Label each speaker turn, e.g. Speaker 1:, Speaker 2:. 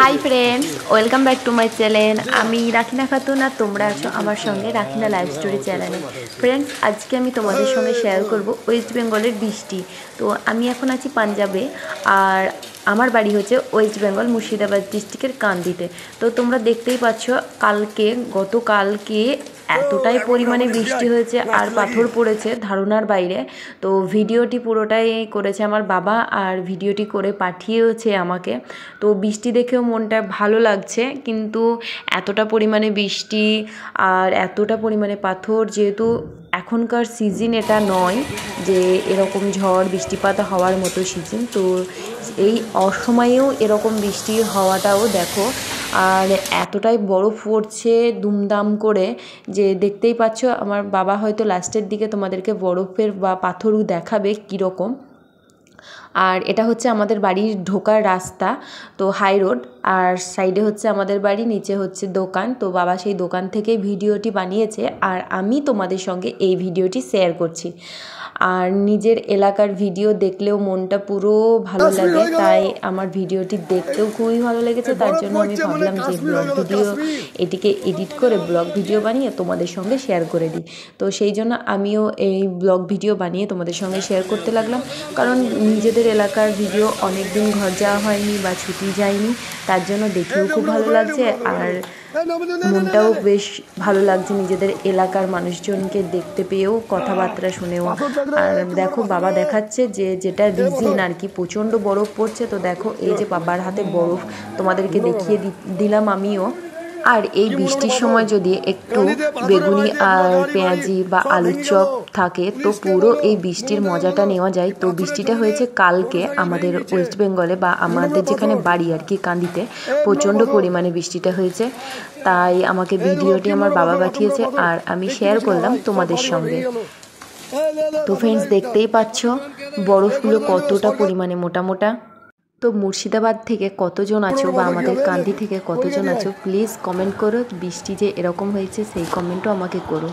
Speaker 1: High friends welcome back to my channel आमी राखिना खातुन और तोमरा आछो आमार संगे राखिना लाइफ स्टोरी चैनले। फ्रेंड्स आज के आमी तोमादेर संगे शेयर करब वेस्ट बेंगलेर बिस्टी। तो आमी एखन आछि पांजाबे और आमार बाड़ी होच्छे वेस्ट बेंगल मुर्शिदाबाद डिस्ट्रिक्टेर कांदीते। तो तोमरा देखतेई पाচ্ছো कालके गतकालके এতটাই পরিমাণে বৃষ্টি হয়েছে আর পাথর পড়েছে ধারণার বাইরে। তো ভিডিওটি পুরোটাই করেছে আমার বাবা আর ভিডিওটি করে পাঠিয়েছে আমাকে। তো বৃষ্টি দেখেও মনটা ভালো লাগছে, কিন্তু এতটা পরিমাণে বৃষ্টি আর এতটা পরিমাণে পাথর, যেহেতু এখনকার সিজন এটা নয় যে এরকম ঝড় বৃষ্টিপাত হওয়ার মতো সিজন, তো এই অসময়েও এরকম বৃষ্টি হওয়াটাও দেখো। আর এতটাই বরফ পড়ছে দুমদাম করে যে দেখতেই পাচ্ছ। আমার বাবা হয়তো লাস্টের দিকে তোমাদেরকে বরফের বা পাথরও দেখাবে কীরকম। আর এটা হচ্ছে আমাদের বাড়ির ঢোকার রাস্তা, তো হাই রোড, আর সাইডে হচ্ছে আমাদের বাড়ি, নিচে হচ্ছে দোকান। তো বাবা সেই দোকান থেকে ভিডিওটি বানিয়েছে আর আমি তোমাদের সঙ্গে এই ভিডিওটি শেয়ার করছি। আর নিজের এলাকার ভিডিও দেখলেও মনটা পুরো ভালো লাগে, তাই আমার ভিডিওটি দেখতেও খুবই ভালো লেগেছে। তার জন্য আমি ভাবলাম যে ব্লগ ভিডিও এটিকে এডিট করে ব্লগ ভিডিও বানিয়ে তোমাদের সঙ্গে শেয়ার করে দিই। তো সেই জন্য আমিও এই ব্লগ ভিডিও বানিয়ে তোমাদের সঙ্গে শেয়ার করতে লাগলাম, কারণ নিজেদের এলাকার ভিডিও অনেক দিন ঘর যাওয়া হয়নি বা ছুটি যায়নি, তার জন্য দেখেও খুব ভালো লাগছে আর মনটাও বেশ ভালো লাগছে নিজেদের এলাকার মানুষজনকে দেখতে পেয়েও, কথাবার্তা শুনেও। আর দেখো বাবা দেখাচ্ছে যে যেটা রিজিন আর কি, প্রচণ্ড বরফ পড়ছে। তো দেখো এই যে বাবার হাতে বরফ তোমাদেরকে দেখিয়ে দিলাম আমিও। আর এই বৃষ্টির সময় যদি একটু বেগুনি আর পেঁয়াজি বা আলুর চপ থাকে তো পুরো এই বৃষ্টির মজাটা নেওয়া যায়। তো বৃষ্টিটা হয়েছে কালকে আমাদের ওয়েস্ট বেঙ্গলে বা আমাদের যেখানে বাড়ি আর কি কান্দিতে প্রচণ্ড পরিমাণে বৃষ্টিটা হয়েছে, তাই আমাকে ভিডিওটি আমার বাবা পাঠিয়েছে আর আমি শেয়ার করলাম তোমাদের সঙ্গে। তো ফ্রেন্ডস দেখতেই পাচ্ছ বরফগুলো কতটা পরিমাণে মোটা মোটা। তো মুর্শিদাবাদ থেকে কতজন আছো বা আমাদের কান্দি থেকে কতজন আছো প্লিজ কমেন্ট করো। বৃষ্টি যে এরকম হয়েছে সেই কমেন্টও আমাকে করো।